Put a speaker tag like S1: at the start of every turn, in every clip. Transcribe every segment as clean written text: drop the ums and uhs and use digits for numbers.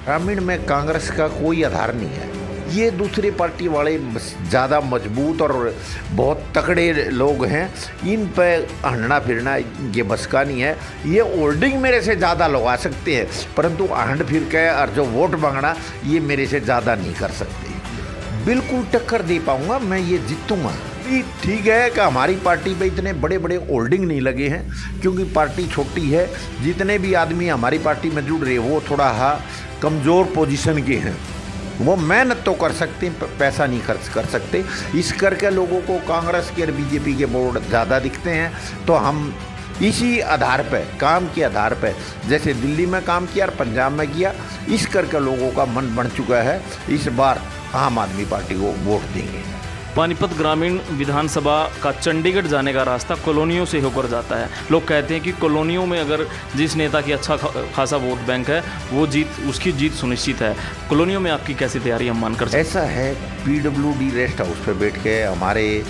S1: ग्रामीण में कांग्रेस का कोई आधार नहीं है। ये दूसरी पार्टी वाले ज़्यादा मजबूत और बहुत तकड़े लोग हैं, इन पे हंडना फिरना ये बस का नहीं है। ये होल्डिंग मेरे से ज़्यादा लगा सकते हैं, परंतु हंड फिर के और जो वोट मांगना ये मेरे से ज़्यादा नहीं कर सकते। बिल्कुल टक्कर दे पाऊँगा, मैं ये जीतूँगा। ठीक है कि हमारी पार्टी पे इतने बड़े बड़े होल्डिंग नहीं लगे हैं, क्योंकि पार्टी छोटी है। जितने भी आदमी हमारी पार्टी में जुड़ रहे वो थोड़ा कमज़ोर पोजीशन के हैं, वो मेहनत तो कर सकते हैं, पैसा नहीं खर्च कर सकते। इस करके लोगों को कांग्रेस के और बीजेपी के बोर्ड ज़्यादा दिखते हैं। तो हम इसी आधार पे, काम के आधार पे, जैसे दिल्ली में काम किया और पंजाब में किया, इस करके लोगों का मन बन चुका है। इस बार आम आदमी पार्टी को वोट देंगे।
S2: पानीपत ग्रामीण विधानसभा का चंडीगढ़ जाने का रास्ता कॉलोनियों से होकर जाता है। लोग कहते हैं कि कॉलोनियों में अगर जिस नेता की अच्छा खासा वोट बैंक है वो उसकी जीत सुनिश्चित है। कॉलोनियों में आपकी कैसी तैयारी हम मानकर सकते हैं?
S1: ऐसा है, PWD रेस्ट हाउस पे बैठ के हमारे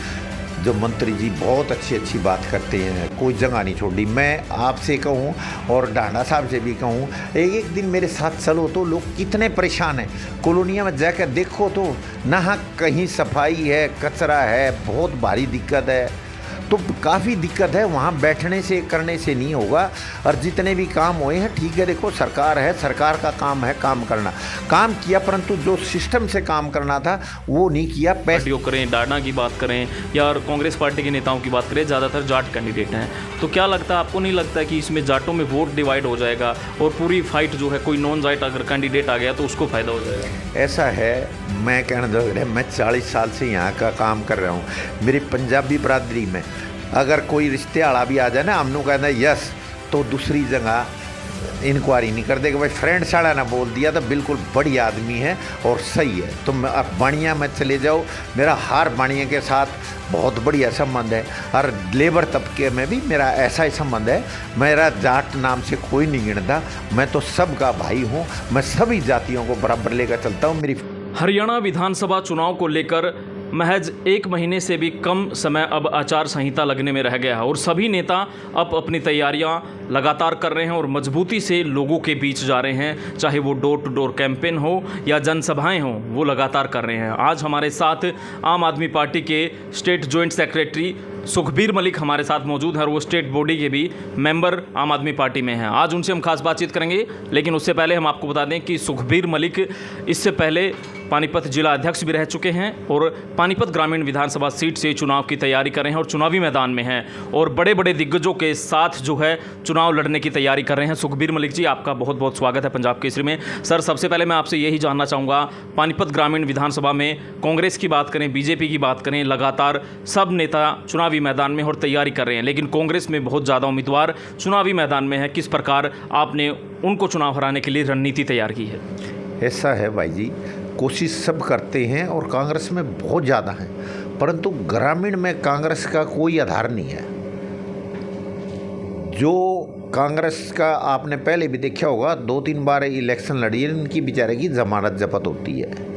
S1: जो मंत्री जी बहुत अच्छी बात करते हैं, कोई जगह नहीं छोड़ी। मैं आपसे कहूँ और डांडा साहब से भी कहूँ, एक दिन मेरे साथ चलो तो लोग कितने परेशान हैं। कॉलोनिया में जाकर देखो तो ना कहीं सफाई है, कचरा है, बहुत भारी दिक्कत है। तो काफ़ी दिक्कत है, वहाँ बैठने से करने से नहीं होगा। और जितने भी काम हुए हैं ठीक है, देखो सरकार है, सरकार का काम है काम करना, काम किया, परंतु जो सिस्टम से काम करना था वो नहीं किया।
S2: पार्टियों करें, डाडा की बात करें या और कांग्रेस पार्टी के नेताओं की बात करें, ज़्यादातर जाट कैंडिडेट हैं। तो क्या लगता है आपको, नहीं लगता कि इसमें जाटों में वोट डिवाइड हो जाएगा और पूरी फाइट जो है, कोई नॉन जाट अगर कैंडिडेट आ गया तो उसको फ़ायदा हो जाएगा?
S1: ऐसा है, मैं कहना लग रहा है, मैं 40 साल से यहाँ का काम कर रहा हूँ। मेरी पंजाबी बरादरी में अगर कोई रिश्ते आड़ा भी आ जाए ना, हमने कहना यस, तो दूसरी जगह इंक्वायरी नहीं कर देगा। भाई फ्रेंड साड़ा ना बोल दिया तो बिल्कुल बढ़िया आदमी है और सही है। तो अब बाणिया में चले जाओ, मेरा हर बाणिया के साथ बहुत बढ़िया संबंध है, और लेबर तबके में भी मेरा ऐसा ही संबंध है। मेरा जाट नाम से कोई नहीं गिनता, मैं तो सबका भाई हूँ, मैं सभी जातियों को बराबर लेकर चलता हूँ। मेरी
S2: हरियाणा विधानसभा चुनाव को लेकर महज 1 महीने से भी कम समय अब आचार संहिता लगने में रह गया है और सभी नेता अब अपनी तैयारियां लगातार कर रहे हैं और मजबूती से लोगों के बीच जा रहे हैं। चाहे वो डोर टू डोर कैंपेन हो या जनसभाएं हों, वो लगातार कर रहे हैं। आज हमारे साथ आम आदमी पार्टी के state joint secretary Sukhbir Malik हमारे साथ मौजूद हैं और वो स्टेट बॉडी के भी मेंबर आम आदमी पार्टी में हैं। आज उनसे हम खास बातचीत करेंगे, लेकिन उससे पहले हम आपको बता दें कि सुखबीर मलिक इससे पहले पानीपत जिला अध्यक्ष भी रह चुके हैं और पानीपत ग्रामीण विधानसभा सीट से चुनाव की तैयारी कर रहे हैं और चुनावी मैदान में हैं और बड़े बड़े दिग्गजों के साथ जो है चुनाव लड़ने की तैयारी कर रहे हैं। सुखबीर मलिक जी, आपका बहुत बहुत स्वागत है पंजाब केसरी में। सर, सबसे पहले मैं आपसे यही जानना चाहूँगा, पानीपत ग्रामीण विधानसभा में कांग्रेस की बात करें, बीजेपी की बात करें, लगातार सब नेता चुनावी मैदान में और तैयारी कर रहे हैं, लेकिन कांग्रेस में बहुत ज़्यादा उम्मीदवार चुनावी मैदान में है। किस प्रकार आपने उनको चुनाव हराने के लिए रणनीति तैयार की है?
S1: ऐसा है भाई जी, कोशिश सब करते हैं और कांग्रेस में बहुत ज़्यादा है, परंतु ग्रामीण में कांग्रेस का कोई आधार नहीं है। जो कांग्रेस का आपने पहले भी देखा होगा, 2-3 बार इलेक्शन लड़ी है, इनकी बेचारे की जमानत जब्त होती है।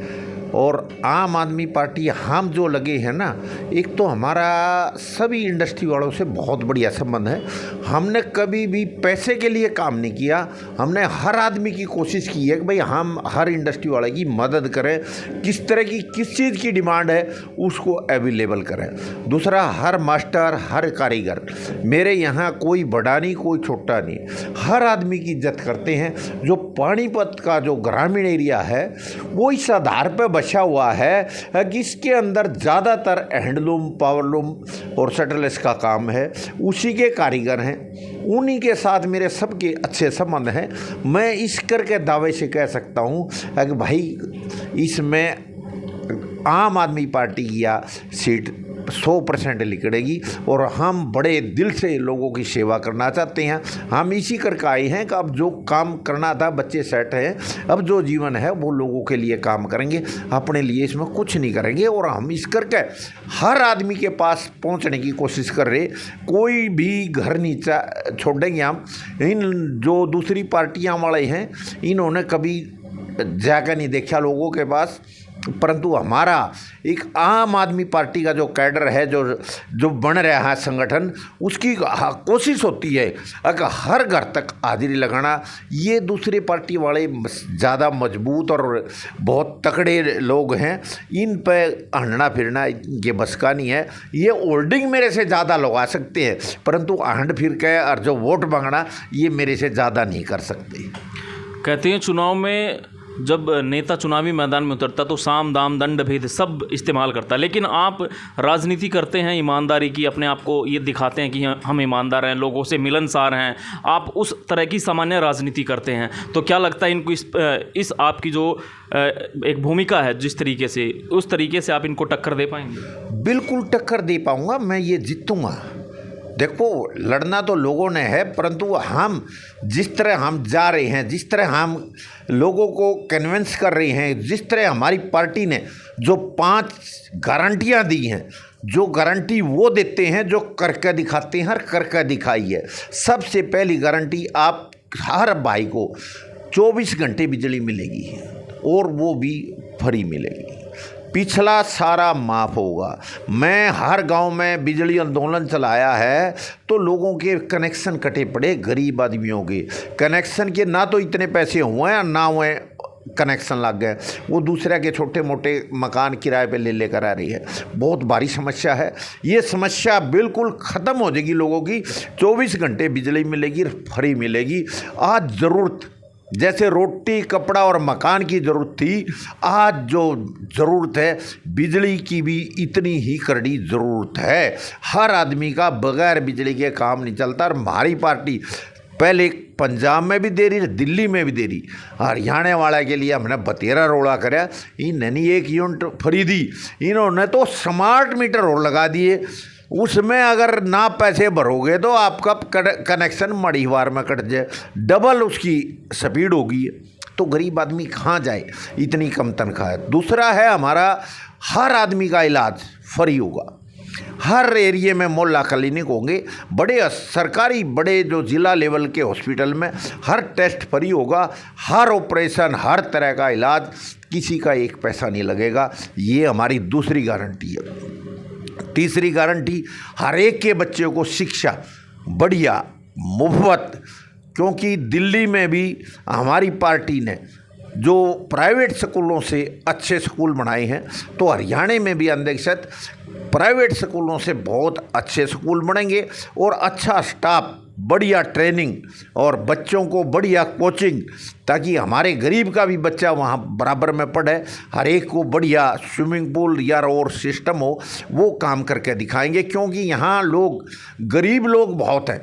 S1: और आम आदमी पार्टी हम जो लगे हैं ना, एक तो हमारा सभी इंडस्ट्री वालों से बहुत बढ़िया संबंध है। हमने कभी भी पैसे के लिए काम नहीं किया, हमने हर आदमी की कोशिश की है कि भाई हम हर इंडस्ट्री वाले की मदद करें, किस तरह की किस चीज़ की डिमांड है उसको अवेलेबल करें। दूसरा, हर मास्टर, हर कारीगर, मेरे यहाँ कोई बड़ा नहीं कोई छोटा नहीं, हर आदमी की इज्जत करते हैं। जो पानीपत का जो ग्रामीण एरिया है वो इस आधार पर बचा हुआ है कि इसके अंदर ज़्यादातर हैंडलूम, पावरलूम और शटरलेस का काम है, उसी के कारीगर हैं, उन्हीं के साथ मेरे सबके अच्छे संबंध हैं। मैं इस करके दावे से कह सकता हूँ कि भाई इसमें आम आदमी पार्टी की सीट 100% निकलेगी और हम बड़े दिल से लोगों की सेवा करना चाहते हैं। हम इसी करके आए हैं कि अब जो काम करना था, बच्चे सेट हैं, अब जो जीवन है वो लोगों के लिए काम करेंगे, अपने लिए इसमें कुछ नहीं करेंगे। और हम इस करके हर आदमी के पास पहुंचने की कोशिश कर रहे, कोई भी घर नीचा छोड़ेंगे हम। इन जो दूसरी पार्टियां वाले हैं, इन्होंने कभी जाकर नहीं देखा लोगों के पास, परंतु हमारा एक आम आदमी पार्टी का जो कैडर है, जो बन रहा है संगठन, उसकी कोशिश होती है कि हर घर तक हाजिरी लगाना। ये दूसरी पार्टी वाले ज़्यादा मजबूत और बहुत तकड़े लोग हैं, इन पे हंडना फिरना इनके बस का नहीं है। ये होल्डिंग मेरे से ज़्यादा लगा सकते हैं, परंतु हंड फिर के और जो वोट मांगना ये मेरे से ज़्यादा नहीं कर सकते।
S2: कहते हैं चुनाव में जब नेता चुनावी मैदान में उतरता तो साम दाम दंड भेद सब इस्तेमाल करता है, लेकिन आप राजनीति करते हैं ईमानदारी की, अपने आप को ये दिखाते हैं कि हम ईमानदार हैं, लोगों से मिलनसार हैं, आप उस तरह की सामान्य राजनीति करते हैं। तो क्या लगता है इनको इस आपकी जो एक भूमिका है, जिस तरीके से, उस तरीके से आप इनको टक्कर दे पाएंगे?
S1: बिल्कुल टक्कर दे पाऊँगा, मैं ये जीतूँगा। देखो, लड़ना तो लोगों ने है, परंतु हम जिस तरह हम जा रहे हैं, जिस तरह हम लोगों को कन्विंस कर रहे हैं, जिस तरह हमारी पार्टी ने जो 5 गारंटियां दी हैं, जो गारंटी वो देते हैं जो करके दिखाते हैं, हर करके दिखाई है। सबसे पहली गारंटी, आप हर भाई को 24 घंटे बिजली मिलेगी और वो भी फ्री मिलेगी। पिछला सारा माफ़ होगा। मैं हर गांव में बिजली आंदोलन चलाया है तो लोगों के कनेक्शन कटे पड़े, गरीब आदमियों के कनेक्शन के ना तो इतने पैसे हुए हैं ना हुए, कनेक्शन लग गए, वो दूसरे के छोटे मोटे मकान किराए पे ले लेकर आ रही है। बहुत भारी समस्या है। ये समस्या बिल्कुल ख़त्म हो जाएगी लोगों की। 24 घंटे बिजली मिलेगी, फ्री मिलेगी। आज ज़रूरत जैसे रोटी कपड़ा और मकान की ज़रूरत थी, आज जो ज़रूरत है बिजली की भी इतनी ही कड़ी ज़रूरत है। हर आदमी का बगैर बिजली के काम नहीं चलता। और हमारी पार्टी पहले पंजाब में भी दे रही, दिल्ली में भी दे रही, हरियाणा वाला के लिए हमने बतेरा रोड़ा कराया, इन्होंने 1 यूनिट फ्री दी। इन्होंने तो स्मार्ट मीटर और लगा दिए, उसमें अगर ना पैसे भरोगे तो आपका कनेक्शन मड़ीवार में कट जाए, डबल उसकी स्पीड होगी। तो गरीब आदमी कहाँ जाए, इतनी कम तनख्वाह है। दूसरा है हमारा, हर आदमी का इलाज फ्री होगा। हर एरिए में मोहल्ला क्लिनिक होंगे, बड़े सरकारी बड़े जो ज़िला लेवल के हॉस्पिटल में हर टेस्ट फ्री होगा, हर ऑपरेशन, हर तरह का इलाज, किसी का 1 पैसा नहीं लगेगा। ये हमारी दूसरी गारंटी है। तीसरी गारंटी, हर एक के बच्चे को शिक्षा बढ़िया मुफ्त, क्योंकि दिल्ली में भी हमारी पार्टी ने जो प्राइवेट स्कूलों से अच्छे स्कूल बनाए हैं, तो हरियाणा में भी अनदेक्षित प्राइवेट स्कूलों से बहुत अच्छे स्कूल बनेंगे और अच्छा स्टाफ, बढ़िया ट्रेनिंग और बच्चों को बढ़िया कोचिंग, ताकि हमारे गरीब का भी बच्चा वहाँ बराबर में पढ़े। हर एक को बढ़िया स्विमिंग पूल या और सिस्टम हो, वो काम करके दिखाएंगे। क्योंकि यहाँ लोग, गरीब लोग बहुत हैं,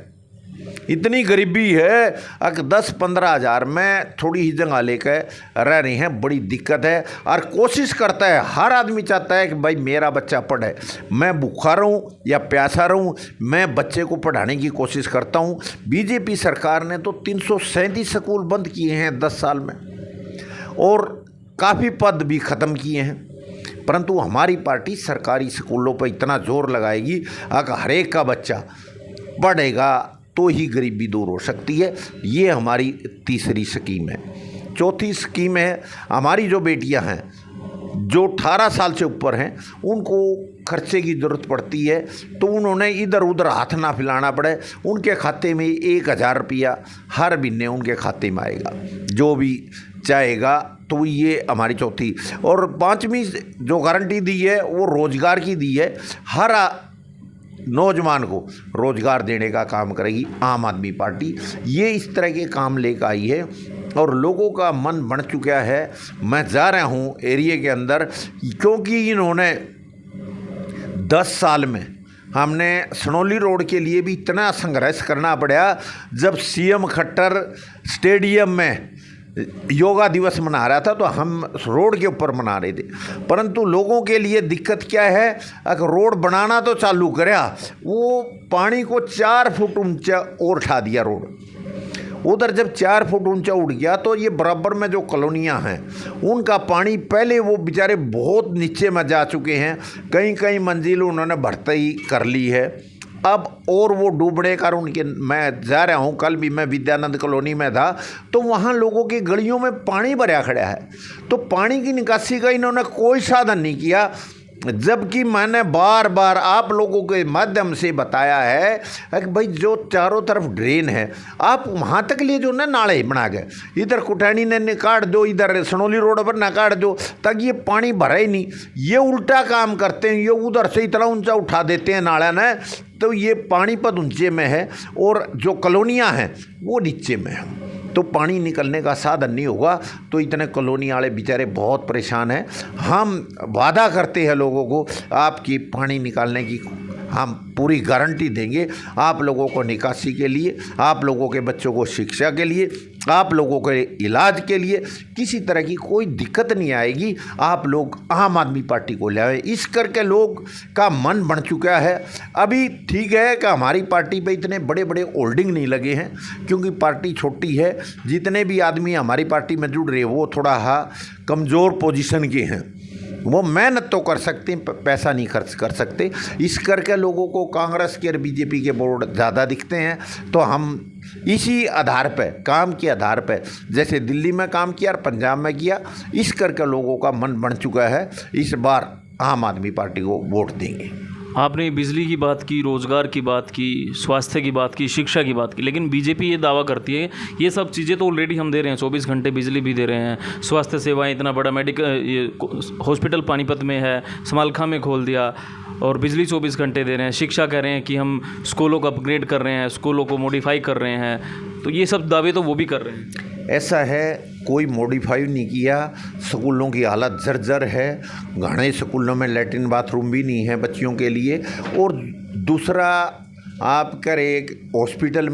S1: इतनी गरीबी है कि 10-15 हज़ार में थोड़ी ही जगह लेकर रह रहे हैं, बड़ी दिक्कत है। और कोशिश करता है, हर आदमी चाहता है कि भाई मेरा बच्चा पढ़े, मैं भूखा रहूं या प्यासा रहूं, मैं बच्चे को पढ़ाने की कोशिश करता हूं। बीजेपी सरकार ने तो 337 स्कूल बंद किए हैं 10 साल में, और काफ़ी पद भी ख़त्म किए हैं। परंतु हमारी पार्टी सरकारी स्कूलों पर इतना जोर लगाएगी कि हर एक का बच्चा पढ़ेगा तो ही गरीबी दूर हो सकती है। ये हमारी तीसरी स्कीम है। चौथी स्कीम है, हमारी जो बेटियां हैं जो 18 साल से ऊपर हैं, उनको खर्चे की ज़रूरत पड़ती है, तो उन्होंने इधर उधर हाथ ना फैलाना पड़े। उनके खाते में 1000 रुपया हर महीने उनके खाते में आएगा, जो भी चाहेगा। तो ये हमारी चौथी। और 5वीं जो गारंटी दी है वो रोज़गार की दी है। हर नौजवान को रोज़गार देने का काम करेगी आम आदमी पार्टी। ये इस तरह के काम लेकर आई है और लोगों का मन बन चुका है। मैं जा रहा हूँ एरिया के अंदर, क्योंकि इन्होंने 10 साल में हमने सनौली रोड के लिए भी इतना संघर्ष करना पड़ा। जब सीएम खट्टर स्टेडियम में योगा दिवस मना रहा था तो हम रोड के ऊपर मना रहे थे, परंतु लोगों के लिए दिक्कत क्या है, अगर रोड बनाना तो चालू कराया, वो पानी को 4 फुट ऊंचा और उठा दिया रोड। उधर जब 4 फुट ऊंचा उठ गया तो ये बराबर में जो कॉलोनियाँ हैं उनका पानी, पहले वो बेचारे बहुत नीचे में जा चुके हैं, कई कई मंजिल उन्होंने भरतई कर ली है। अब और वो डूबने का उनके, मैं जा रहा हूँ, कल भी मैं विद्यानंद कॉलोनी में था तो वहाँ लोगों की गलियों में पानी भरा खड़ा है, तो पानी की निकासी का इन्होंने कोई साधन नहीं किया। जबकि मैंने बार बार आप लोगों के माध्यम से बताया है कि भाई जो चारों तरफ ड्रेन है आप वहाँ तक ले जो ना नाले बना के, इधर कुटैनी ने काट दो, इधर सनोली रोड पर ना काट दो, ताकि ये पानी भरा ही नहीं। ये उल्टा काम करते हैं, ये उधर से इतना ऊंचा उठा देते हैं नाला ने, तो ये पानीपत ऊंचे में है और जो कॉलोनियाँ हैं वो नीचे में है, तो पानी निकलने का साधन नहीं होगा। तो इतने कॉलोनी वाले बेचारे बहुत परेशान हैं। हम वादा करते हैं लोगों को, आपकी पानी निकालने की हम पूरी गारंटी देंगे, आप लोगों को निकासी के लिए, आप लोगों के बच्चों को शिक्षा के लिए, आप लोगों के इलाज के लिए किसी तरह की कोई दिक्कत नहीं आएगी। आप लोग आम आदमी पार्टी को ले आए, इस करके लोग का मन बन चुका है। अभी ठीक है कि हमारी पार्टी पे इतने बड़े बड़े होल्डिंग नहीं लगे हैं, क्योंकि पार्टी छोटी है। जितने भी आदमी हमारी पार्टी में जुड़ रहे हैं वो थोड़ा कमज़ोर पोजीशन के हैं, वो मेहनत तो कर सकते हैं, पैसा नहीं खर्च कर सकते। इस करके लोगों को कांग्रेस के और बीजेपी के बोर्ड ज़्यादा दिखते हैं। तो हम इसी आधार पे, काम के आधार पे, जैसे दिल्ली में काम किया और पंजाब में किया, इस करके लोगों का मन बन चुका है, इस बार आम आदमी पार्टी को वोट देंगे।
S2: आपने बिजली की बात की, रोज़गार की बात की, स्वास्थ्य की बात की, शिक्षा की बात की, लेकिन बीजेपी ये दावा करती है ये सब चीज़ें तो ऑलरेडी हम दे रहे हैं, 24 घंटे बिजली भी दे रहे हैं, स्वास्थ्य सेवाएं, इतना बड़ा मेडिकल हॉस्पिटल पानीपत में है, समालखा में खोल दिया, और बिजली 24 घंटे दे रहे हैं। शिक्षा कह रहे हैं कि हम स्कूलों को अपग्रेड कर रहे हैं, स्कूलों को मॉडिफाई कर रहे हैं, तो ये सब दावे तो वो भी कर रहे हैं।
S1: ऐसा है, कोई मॉडिफाई नहीं किया, स्कूलों की हालत जर्जर है, घने स्कूलों में लैट्रिन बाथरूम भी नहीं है बच्चियों के लिए। और दूसरा, आप करें एक हॉस्पिटल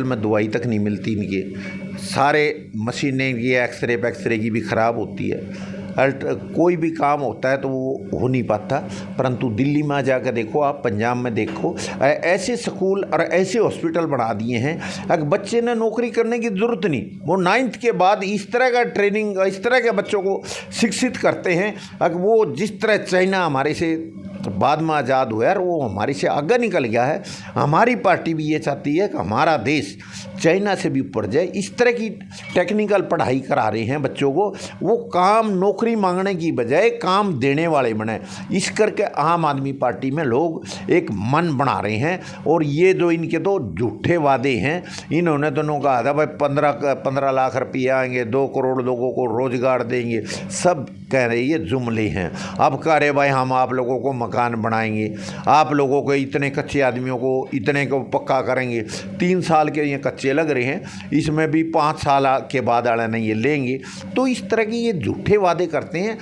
S1: में दवाई तक नहीं मिलती इनके, सारे मशीनें ये एक्सरे की भी ख़राब होती है, कोई भी काम होता है तो वो हो नहीं पाता। परंतु दिल्ली में जाकर देखो, आप पंजाब में देखो, ऐसे स्कूल और ऐसे हॉस्पिटल बना दिए हैं, अगर बच्चे ने नौकरी करने की ज़रूरत नहीं, वो 9th के बाद इस तरह का ट्रेनिंग, इस तरह के बच्चों को शिक्षित करते हैं। अगर वो जिस तरह चाइना हमारे से बाद में आज़ाद हुआ है और वो हमारे से आगे निकल गया है, हमारी पार्टी भी ये चाहती है कि हमारा देश चाइना से भी ऊपर जाए। इस तरह की टेक्निकल पढ़ाई करा रहे हैं बच्चों को, वो काम नौकरी मांगने की बजाय काम देने वाले बने। इस करके आम आदमी पार्टी में लोग एक मन बना रहे हैं। और ये जो इनके तो झूठे वादे हैं, इन्होंने दोनों कहा था भाई 15 लाख रुपये आएंगे, 2 करोड़ लोगों को रोजगार देंगे, सब कह रहे ये जुमले हैं। अब कह रहे भाई हम आप लोगों को मकान बनाएंगे, आप लोगों को इतने कच्चे आदमियों को इतने को पक्का करेंगे। 3 साल के ये कच्चे लग रहे हैं, इसमें भी 5 साल के बाद आने नहीं ये लेंगे। तो इस तरह के ये झूठे वादे करते हैं।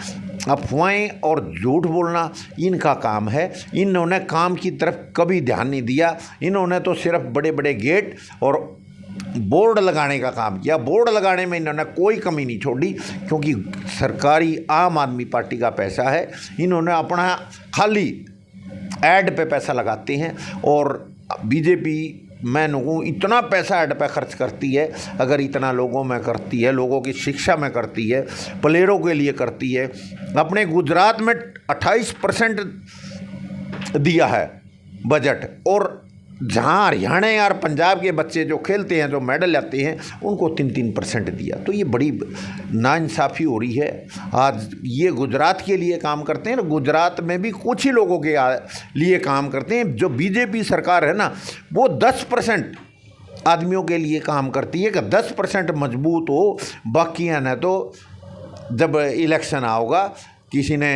S1: अफवाहें और झूठ बोलना इनका काम है। इन्होंने काम की तरफ कभी ध्यान नहीं दिया, इन्होंने तो सिर्फ बड़े बड़े गेट और बोर्ड लगाने का काम किया। बोर्ड लगाने में इन्होंने कोई कमी नहीं छोड़ी, क्योंकि सरकारी आम आदमी पार्टी का पैसा है। इन्होंने अपना खाली ऐड पे पैसा लगाते हैं। और बीजेपी, मैं कहूँ, इतना पैसा ऐड पे खर्च करती है, अगर इतना लोगों में करती है, लोगों की शिक्षा में करती है, प्लेयरों के लिए करती है। अपने गुजरात में 28% दिया है बजट, और जहाँ हरियाणा और पंजाब के बच्चे जो खेलते हैं, जो मेडल लाते हैं, उनको 3% दिया। तो ये बड़ी नाइंसाफ़ी हो रही है। आज ये गुजरात के लिए काम करते हैं, गुजरात में भी कुछ ही लोगों के लिए काम करते हैं। जो बीजेपी सरकार है ना, वो 10% आदमियों के लिए काम करती है कि 10% मजबूत हो, बाकी ने तो जब इलेक्शन आओगा किसी ने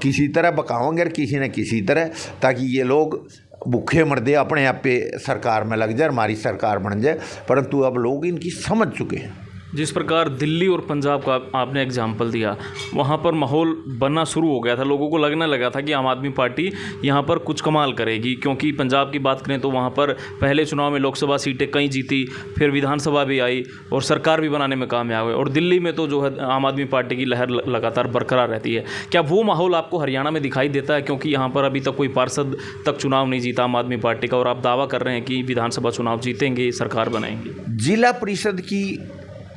S1: किसी तरह बकाओगे और किसी ने किसी तरह, ताकि ये लोग भूखे मर दे, अपने आप पे सरकार में लग जाए, हमारी सरकार बन जाए। परंतु अब लोग इनकी समझ चुके हैं।
S2: जिस प्रकार दिल्ली और पंजाब का आपने एग्जाम्पल दिया, वहाँ पर माहौल बनना शुरू हो गया था, लोगों को लगने लगा था कि आम आदमी पार्टी यहाँ पर कुछ कमाल करेगी। क्योंकि पंजाब की बात करें तो वहाँ पर पहले चुनाव में लोकसभा सीटें कई जीती, फिर विधानसभा भी आई और सरकार भी बनाने में कामयाब हुए। और दिल्ली में तो जो है आम आदमी पार्टी की लहर लगातार बरकरार रहती है। क्या वो माहौल आपको हरियाणा में दिखाई देता है? क्योंकि यहाँ पर अभी तक कोई पार्षद तक चुनाव नहीं जीता आम आदमी पार्टी का, और आप दावा कर रहे हैं कि विधानसभा चुनाव जीतेंगे, सरकार बनाएंगे।
S1: जिला परिषद की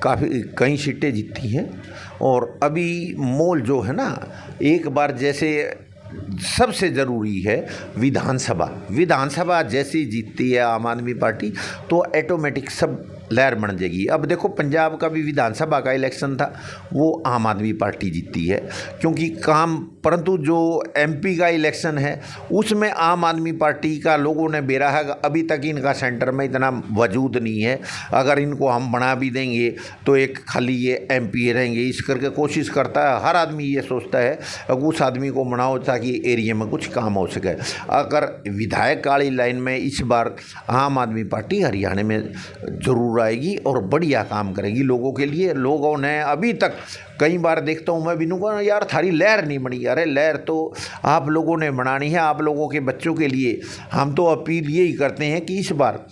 S1: कई सीटें जीती हैं। और अभी मोल जो है ना, एक बार जैसे सबसे ज़रूरी है विधानसभा जैसे ही जीतती है आम आदमी पार्टी तो ऑटोमेटिक सब लहर बन जाएगी। अब देखो पंजाब का भी विधानसभा का इलेक्शन था, वो आम आदमी पार्टी जीती है क्योंकि काम, परंतु जो एमपी का इलेक्शन है उसमें आम आदमी पार्टी का लोगों ने बेरा है, अभी तक इनका सेंटर में इतना वजूद नहीं है। अगर इनको हम बना भी देंगे तो एक खाली ये एमपी रहेंगे, इस करके कोशिश करता है हर आदमी, ये सोचता है उस आदमी को बनाओ ताकि एरिया में कुछ काम हो सके। अगर विधायक वाली लाइन में इस बार आम आदमी पार्टी हरियाणा में ज़रूर आएगी और बढ़िया काम करेगी लोगों के लिए। लोगों ने अभी तक कई बार देखता हूँ मैं भी कहूँ यार थारी लहर नहीं बनी, अरे लहर तो आप लोगों ने बनानी है, आप लोगों के बच्चों के लिए। हम तो अपील यही करते हैं कि इस बार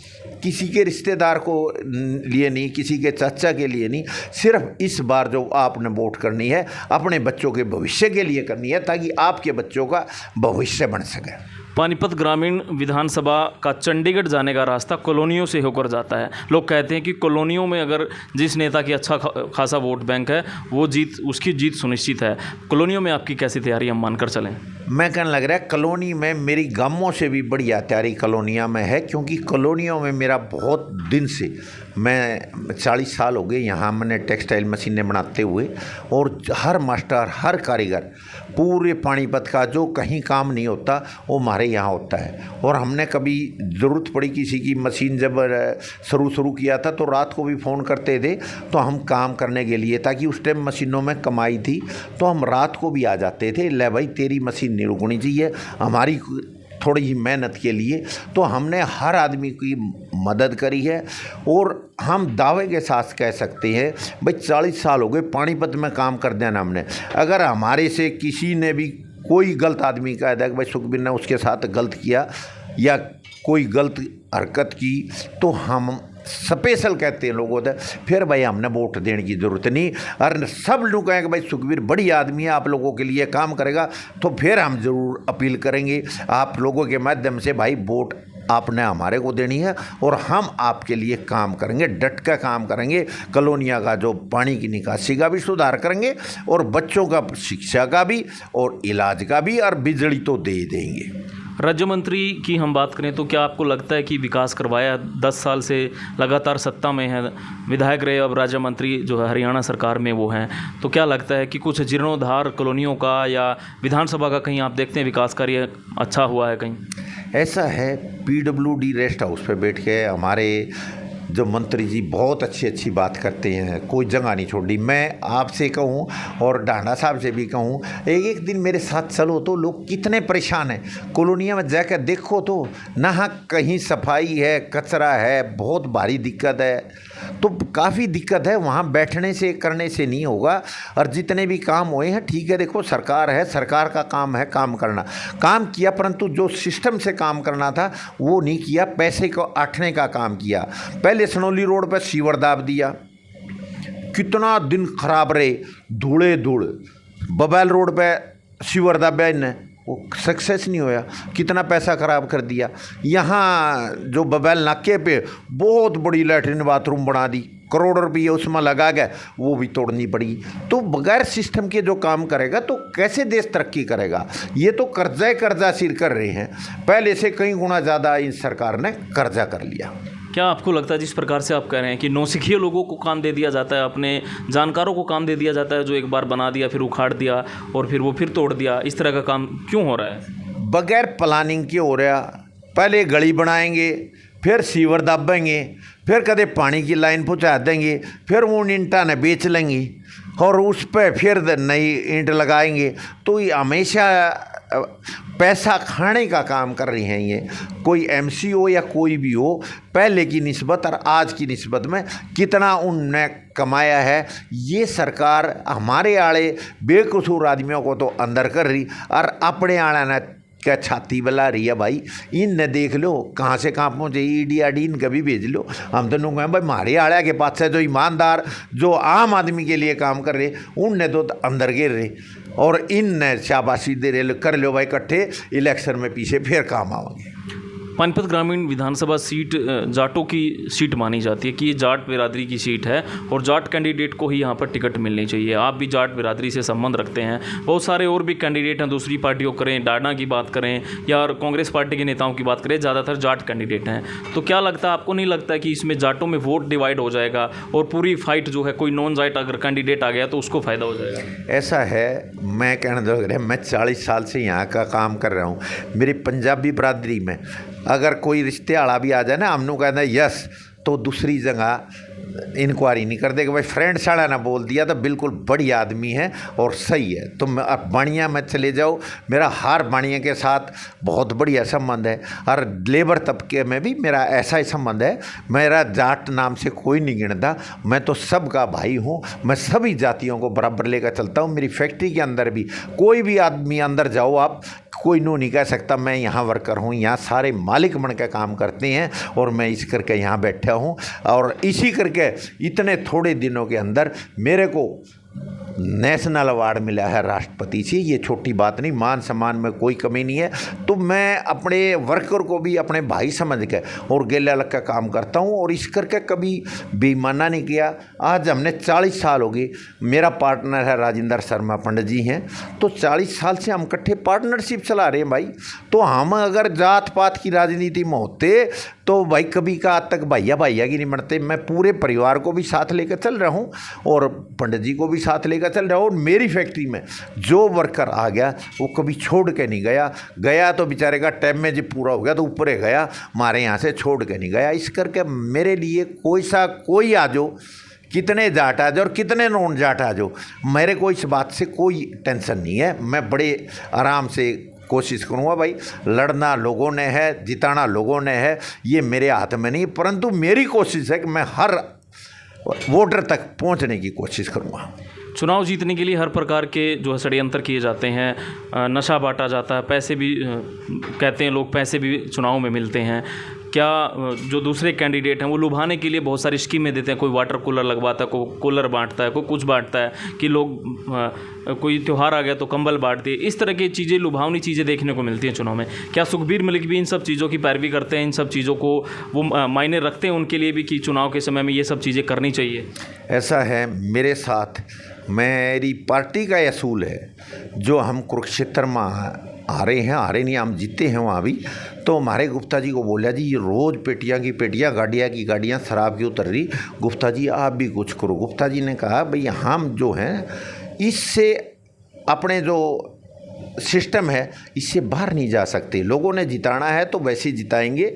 S1: किसी के रिश्तेदार को लिए नहीं, किसी के चाचा के लिए नहीं, सिर्फ इस बार जो आपने वोट करनी है अपने बच्चों के भविष्य के लिए करनी है ताकि आपके बच्चों का भविष्य बन सके।
S2: पानीपत ग्रामीण विधानसभा का चंडीगढ़ जाने का रास्ता कॉलोनियों से होकर जाता है। लोग कहते हैं कि कॉलोनियों में अगर जिस नेता की अच्छा खासा वोट बैंक है वो उसकी जीत सुनिश्चित है। कॉलोनियों में आपकी कैसी तैयारी हम मानकर चलें?
S1: मैं कहने लग रहा है कॉलोनी में मेरी गांवों से भी बढ़िया तैयारी कॉलोनिया में है, क्योंकि कॉलोनियों में मेरा बहुत दिन से, मैं 40 साल हो गए यहाँ मैंने टेक्सटाइल मशीनें बनाते हुए, और हर मास्टर हर कारीगर पूरे पानीपत का जो कहीं काम नहीं होता वो हमारे यहाँ होता है। और हमने कभी ज़रूरत पड़ी किसी की मशीन, जब शुरू किया था तो रात को भी फ़ोन करते थे तो हम काम करने के लिए, ताकि उस टाइम मशीनों में कमाई थी तो हम रात को भी आ जाते थे, ले भाई तेरी मशीन नहीं रुकनी चाहिए हमारी थोड़ी ही मेहनत के लिए। तो हमने हर आदमी की मदद करी है और हम दावे के साथ कह सकते हैं भाई 40 साल हो गए पानीपत में काम कर देना हमने। अगर हमारे से किसी ने भी कोई गलत आदमी कह दिया कि भाई सुखबीर ने उसके साथ गलत किया या कोई गलत हरकत की, तो हम स्पेशल कहते हैं लोगों से फिर भाई हमने वोट देने की ज़रूरत नहीं। और सब लोग कहें कि भाई सुखबीर बढ़िया आदमी है, आप लोगों के लिए काम करेगा, तो फिर हम ज़रूर अपील करेंगे आप लोगों के माध्यम से, भाई वोट आपने हमारे को देनी है और हम आपके लिए काम करेंगे, डट का काम करेंगे। कॉलोनिया का जो पानी की निकासी का भी सुधार करेंगे और बच्चों का शिक्षा का भी और इलाज का भी, और बिजली तो दे देंगे।
S2: राज्य मंत्री की हम बात करें तो क्या आपको लगता है कि विकास करवाया? 10 साल से लगातार सत्ता में है, विधायक रहे, अब राज्य मंत्री जो है हरियाणा सरकार में वो हैं, तो क्या लगता है कि कुछ जीर्णोद्धार कॉलोनियों का या विधानसभा का कहीं आप देखते हैं विकास कार्य अच्छा हुआ है कहीं?
S1: ऐसा है, PWD रेस्ट हाउस पे बैठ के हमारे जो मंत्री जी बहुत अच्छी बात करते हैं, कोई जगह नहीं छोड़ी। मैं आपसे कहूँ और डांडा साहब से भी कहूँ, एक दिन मेरे साथ चलो तो लोग कितने परेशान हैं कॉलोनिया में, जाकर देखो तो ना कहीं सफाई है, कचरा है, बहुत भारी दिक्कत है। तो काफ़ी दिक्कत है, वहाँ बैठने से करने से नहीं होगा। और जितने भी काम हुए हैं ठीक है, देखो सरकार है, सरकार का काम है काम करना, काम किया, परंतु जो सिस्टम से काम करना था वो नहीं किया, पैसे को आठने का काम किया। पहले सनौली रोड पर सीवर दाब दिया, कितना दिन खराब रहे, धूड़े धूड़। बबैल रोड पे सीवर दाबा इनने, वो सक्सेस नहीं होया, कितना पैसा खराब कर दिया। यहाँ जो बबैल नाके पे बहुत बड़ी लैट्रिन बाथरूम बना दी, करोड़ों रुपये उसमें लगा गए, वो भी तोड़नी पड़ी। तो बगैर सिस्टम के जो काम करेगा तो कैसे देश तरक्की करेगा? ये तो कर्जा सिर कर रहे हैं, पहले से कई गुना ज़्यादा इस सरकार ने कर्जा कर लिया।
S2: क्या आपको लगता है जिस प्रकार से आप कह रहे हैं कि नौसिखिए लोगों को काम दे दिया जाता है, अपने जानकारों को काम दे दिया जाता है, जो एक बार बना दिया फिर उखाड़ दिया और फिर वो फिर तोड़ दिया, इस तरह का काम क्यों हो रहा है?
S1: बगैर प्लानिंग के हो रहा। पहले गली बनाएंगे, फिर सीवर दाबेंगे, फिर कदे पानी की लाइन पहुँचा देंगे, फिर वो ईंटा ने बेच लेंगे और उस पर फिर नई ईंट लगाएंगे। तो ये हमेशा पैसा खाने का काम कर रही हैं। ये कोई MC हो या कोई भी हो, पहले की निस्बत और आज की निस्बत में कितना उनने कमाया है, ये सरकार हमारे आड़े बेकसूर आदमियों को तो अंदर कर रही और अपने आड़ा ने क्या छाती बला रही है। भाई इन देख लो कहाँ से कहाँ पहुँचे, ED इनका भी भेज लो। हम तो लोग भाई हमारे आड़ा के पास से जो ईमानदार जो आम आदमी के लिए काम कर रहे उनने तो अंदर गिर रहे और इन शाबाशी दे रहे, कर लो भाई इकट्ठे, इलेक्शन में पीछे फिर काम आएंगे।
S2: पानीपत ग्रामीण विधानसभा सीट जाटों की सीट मानी जाती है कि ये जाट बिरादरी की सीट है और जाट कैंडिडेट को ही यहाँ पर टिकट मिलनी चाहिए। आप भी जाट बिरादरी से संबंध रखते हैं, बहुत सारे और भी कैंडिडेट हैं, दूसरी पार्टियों करें, डाडा की बात करें या कांग्रेस पार्टी के नेताओं की बात करें, ज़्यादातर जाट कैंडिडेट हैं। तो क्या लगता है, आपको नहीं लगता कि इसमें जाटों में वोट डिवाइड हो जाएगा और पूरी फाइट जो है, कोई नॉन जाट अगर कैंडिडेट आ गया तो उसको फ़ायदा हो जाएगा?
S1: ऐसा है, मैं कहना लग रहा है, मैं 40 साल से यहाँ का काम कर रहा हूँ। मेरी पंजाबी बिरादरी में अगर कोई रिश्ते आड़ा भी आ जाए ना, हमने कहना यस, तो दूसरी जगह इंक्वायरी नहीं कर देगा। भाई फ्रेंड साड़ा ना बोल दिया तो बिल्कुल बढ़िया आदमी है और सही है। तो मैं अब बाणिया में चले जाओ, मेरा हर बाणिया के साथ बहुत बढ़िया संबंध है और लेबर तबके में भी मेरा ऐसा ही संबंध है। मेरा जाट नाम से कोई नहीं गिनता, मैं तो सबका भाई हूँ। मैं सभी जातियों को बराबर लेकर चलता हूँ। मेरी फैक्ट्री के अंदर भी कोई भी आदमी अंदर जाओ आप, कोई नो नहीं कह सकता मैं यहाँ वर्कर हूँ। यहाँ सारे मालिक बन के काम करते हैं और मैं इस करके यहाँ बैठा हूँ। और इसी करके इतने थोड़े दिनों के अंदर मेरे को नेशनल अवार्ड मिला है राष्ट्रपति से। ये छोटी बात नहीं, मान सम्मान में कोई कमी नहीं है। तो मैं अपने वर्कर को भी अपने भाई समझ के और गेला लग का काम करता हूँ और इस करके कभी बेईमाना नहीं किया। आज हमने 40 साल हो गए। मेरा पार्टनर है राजेंद्र शर्मा पंडित जी हैं, तो 40 साल से हम इकट्ठे पार्टनरशिप चला रहे हैं भाई। तो हम अगर जात पात की राजनीति में होते तो भाई कभी का आज तक भैया भैया की नहीं बनते। मैं पूरे परिवार को भी साथ लेकर चल रहा हूँ और पंडित जी को भी साथ लेकर चल रहा हूँ। और मेरी फैक्ट्री में जो वर्कर आ गया वो कभी छोड़ के नहीं गया तो बेचारे का टाइम में जब पूरा हो गया तो ऊपर गया, हमारे यहाँ से छोड़ के नहीं गया। इस करके मेरे लिए कोई आ जाओ, कितने जाट आ जाओ और कितने नॉन जाट आ जाओ, मेरे को इस बात से कोई टेंशन नहीं है। मैं बड़े आराम से कोशिश करूँगा। भाई लड़ना लोगों ने है, जिताना लोगों ने है, ये मेरे हाथ में नहीं, परंतु मेरी कोशिश है कि मैं हर वोटर तक पहुंचने की कोशिश करूँगा।
S2: चुनाव जीतने के लिए हर प्रकार के जो है षड्यंत्र किए जाते हैं, नशा बांटा जाता है, पैसे भी कहते हैं लोग, पैसे भी चुनाव में मिलते हैं। क्या जो दूसरे कैंडिडेट हैं वो लुभाने के लिए बहुत सारी स्कीमें देते हैं? कोई वाटर कूलर लगवाता है, कोई कूलर बांटता है, कोई कुछ बांटता है कि लोग कोई त्यौहार आ गया तो कंबल बांट दिए। इस तरह की चीज़ें, लुभावनी चीज़ें देखने को मिलती हैं चुनाव में। क्या सुखबीर मलिक भी इन सब चीज़ों की पैरवी करते हैं? इन सब चीज़ों को वो मायने रखते हैं उनके लिए भी कि चुनाव के समय में ये सब चीज़ें करनी चाहिए?
S1: ऐसा है, मेरे साथ मेरी पार्टी का असूल है, जो हम कुरुक्षेत्र में आ रहे नहीं, हम जीते हैं वहाँ भी। तो हमारे गुप्ता जी को बोला जी, ये रोज़ पेटियाँ की पेटियाँ, गाड़ियाँ की गाड़ियाँ शराब की उतर रही, गुप्ता जी आप भी कुछ करो। गुप्ता जी ने कहा भाई हम जो हैं इससे अपने जो सिस्टम है इससे बाहर नहीं जा सकते। लोगों ने जिताना है तो वैसे जिताएंगे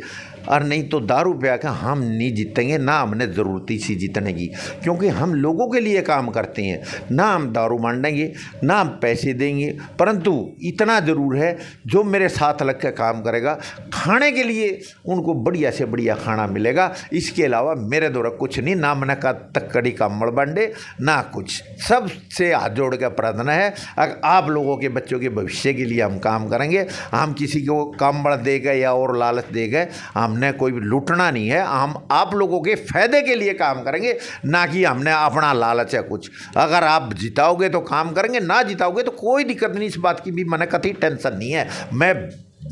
S1: और नहीं तो दारू पे आकर हम नहीं जीतेंगे। ना हमने ज़रूरत इसी जीतने की, क्योंकि हम लोगों के लिए काम करते हैं। ना हम दारू बांटेंगे, ना हम पैसे देंगे, परंतु इतना ज़रूर है जो मेरे साथ लग कर काम करेगा, खाने के लिए उनको बढ़िया से बढ़िया खाना मिलेगा। इसके अलावा मेरे द्वारा कुछ नहीं, ना मैंने का तक्कड़ी का मड़ बांटे ना कुछ। सबसे हाथ जोड़ कर प्रार्थना है, अगर आप लोगों के बच्चों के भविष्य के लिए हम काम करेंगे। हम किसी को कंबल दे गए या और लालच दे गए, हमने कोई लूटना नहीं है। हम आप लोगों के फायदे के लिए काम करेंगे, ना कि हमने अपना लालच है कुछ। अगर आप जिताओगे तो काम करेंगे, ना जिताओगे तो कोई दिक्कत नहीं। इस बात की भी मैंने कभी टेंशन नहीं है। मैं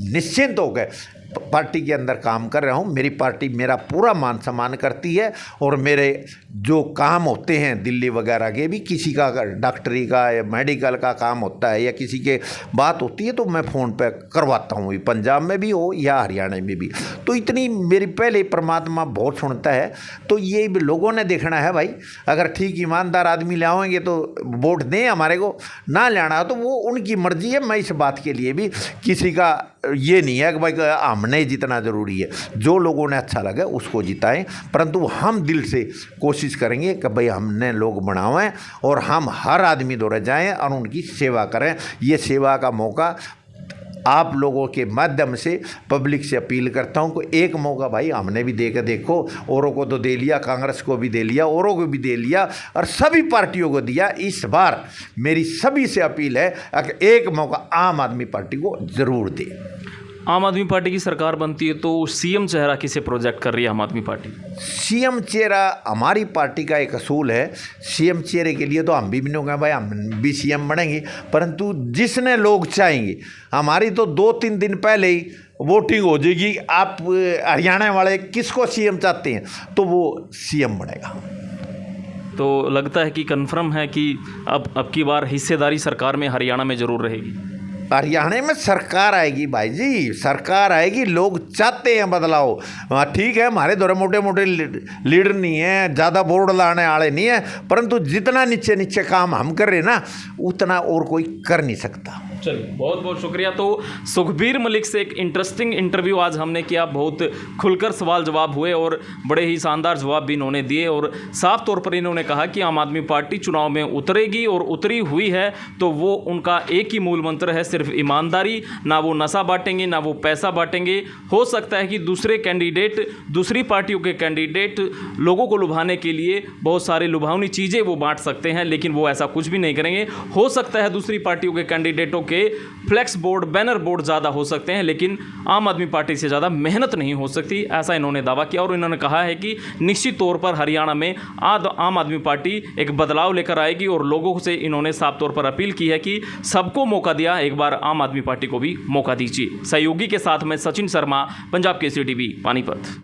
S1: निश्चिंत हो गए पार्टी के अंदर काम कर रहा हूँ। मेरी पार्टी मेरा पूरा मान सम्मान करती है और मेरे जो काम होते हैं दिल्ली वगैरह के भी, किसी का डॉक्टरी का या मेडिकल का काम होता है या किसी के बात होती है तो मैं फ़ोन पे करवाता हूँ, पंजाब में भी हो या हरियाणा में भी। तो इतनी मेरी पहले परमात्मा बहुत सुनता है। तो ये भी लोगों ने देखना है भाई, अगर ठीक ईमानदार आदमी ले आएंगे तो वोट दें हमारे को, ना लेना तो वो उनकी मर्जी है। मैं इस बात के लिए भी किसी का ये नहीं है कि भाई हमने जितना ज़रूरी है। जो लोगों ने अच्छा लगा उसको जिताएं, परंतु हम दिल से कोशिश करेंगे कि भाई हमने लोग बनावें और हम हर आदमी द्वारा जाएं और उनकी सेवा करें। ये सेवा का मौका आप लोगों के माध्यम से पब्लिक से अपील करता हूं कि एक मौका भाई हमने भी देकर देखो। औरों को तो दे लिया, कांग्रेस को भी दे लिया, औरों को भी दे लिया और सभी पार्टियों को दिया। इस बार मेरी सभी से अपील है कि एक मौका आम आदमी पार्टी को ज़रूर दे।
S2: आम आदमी पार्टी की सरकार बनती है तो सीएम चेहरा किसे प्रोजेक्ट कर रही है आम आदमी पार्टी?
S1: सीएम चेहरा हमारी पार्टी का एक असूल है। सीएम चेहरे के लिए तो हम भी नहीं होंगे भाई, हम भी सीएम बनेंगे, परंतु जिसने लोग चाहेंगे। हमारी तो 2-3 दिन पहले ही वोटिंग हो जाएगी, आप हरियाणा वाले किसको सीएम चाहते हैं तो वो सीएम बनेगा।
S2: तो लगता है कि कन्फर्म है कि अब की बार हिस्सेदारी सरकार में हरियाणा में ज़रूर रहेगी।
S1: हरियाणा में सरकार आएगी भाई जी, सरकार आएगी, लोग चाहते हैं बदलाव। ठीक है, हमारे द्वारा मोटे मोटे लीडर नहीं है, ज़्यादा बोर्ड लाने वाले नहीं है, परंतु जितना नीचे नीचे काम हम कर रहे हैं ना उतना और कोई कर नहीं सकता।
S2: चलिए, बहुत बहुत शुक्रिया। तो सुखबीर मलिक से एक इंटरेस्टिंग इंटरव्यू आज हमने किया, बहुत खुलकर सवाल जवाब हुए और बड़े ही शानदार जवाब भी इन्होंने दिए और साफ तौर पर इन्होंने कहा कि आम आदमी पार्टी चुनाव में उतरेगी और उतरी हुई है तो वो उनका एक ही मूल मंत्र है, सिर्फ ईमानदारी। ना वो नशा बांटेंगे, ना वो पैसा बांटेंगे। हो सकता है कि दूसरे कैंडिडेट, दूसरी पार्टियों के कैंडिडेट लोगों को लुभाने के लिए बहुत सारे लुभावनी चीज़ें वो बांट सकते हैं, लेकिन वो ऐसा कुछ भी नहीं करेंगे। हो सकता है दूसरी पार्टियों के कैंडिडेटों के फ्लेक्स बोर्ड, बैनर बोर्ड ज़्यादा हो सकते हैं, लेकिन आम आदमी पार्टी से ज़्यादा मेहनत नहीं हो सकती, ऐसा इन्होंने दावा किया। और इन्होंने कहा है कि निश्चित तौर पर हरियाणा में आम आदमी पार्टी एक बदलाव लेकर आएगी और लोगों से इन्होंने साफ तौर पर अपील की है कि सबको मौका दिया, एक बार आम आदमी पार्टी को भी मौका दीजिए। सहयोगी के साथ मैं सचिन शर्मा, पंजाब केसरी टीवी, पानीपत।